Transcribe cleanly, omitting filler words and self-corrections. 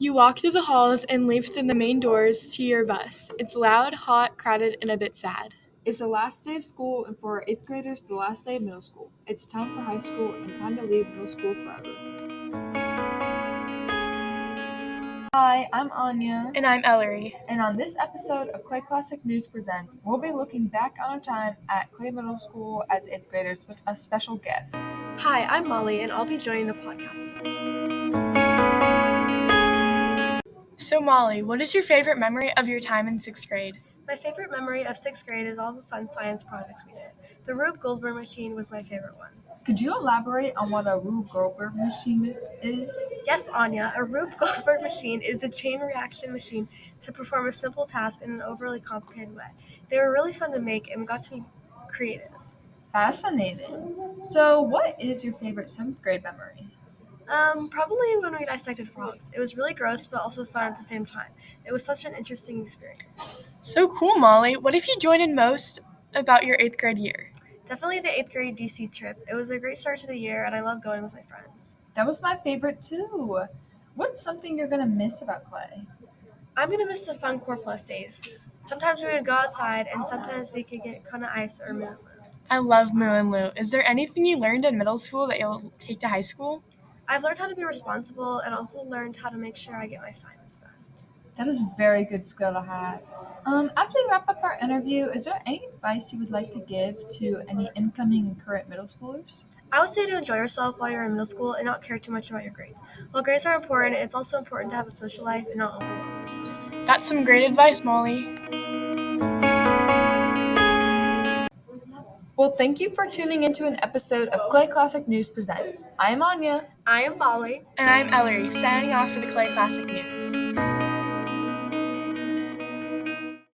You walk through the halls and leave through the main doors to your bus. It's loud, hot, crowded, and a bit sad. It's the last day of school, and for our 8th graders, the last day of middle school. It's time for high school and time to leave middle school forever. Hi, I'm Anya. And I'm Ellery. And on this episode of Clay Classic News Presents, we'll be looking back on our time at Clay Middle School as 8th graders with a special guest. Hi, I'm Molly, and I'll be joining the podcast. So Molly, what is your favorite memory of your time in 6th grade? My favorite memory of 6th grade is all the fun science projects we did. The Rube Goldberg machine was my favorite one. Could you elaborate on what a Rube Goldberg machine is? Yes, Anya, a Rube Goldberg machine is a chain reaction machine to perform a simple task in an overly complicated way. They were really fun to make, and we got to be creative. Fascinating. So, what is your favorite 7th grade memory? Probably when we dissected frogs. It was really gross, but also fun at the same time. It was such an interesting experience. So cool, Molly. What have you enjoyed in most about your 8th grade year? Definitely the 8th grade DC trip. It was a great start to the year, and I love going with my friends. That was my favorite too. What's something you're going to miss about Clay? I'm going to miss the fun Core Plus days. Sometimes we would go outside, and sometimes we could get Kona Ice or Moon. I love Moo and Lou. Is there anything you learned in middle school that you'll take to high school? I've learned how to be responsible and also learned how to make sure I get my assignments done. That is a very good skill to have. As we wrap up our interview, is there any advice you would like to give to any incoming and current middle schoolers? I would say to enjoy yourself while you're in middle school and not care too much about your grades. While grades are important, it's also important to have a social life and not overwhelm yourself. That's some great advice, Molly. Well, thank you for tuning into an episode of Clay Classic News Presents. I am Anya. I am Molly. And I'm Ellery, signing off for the Clay Classic News.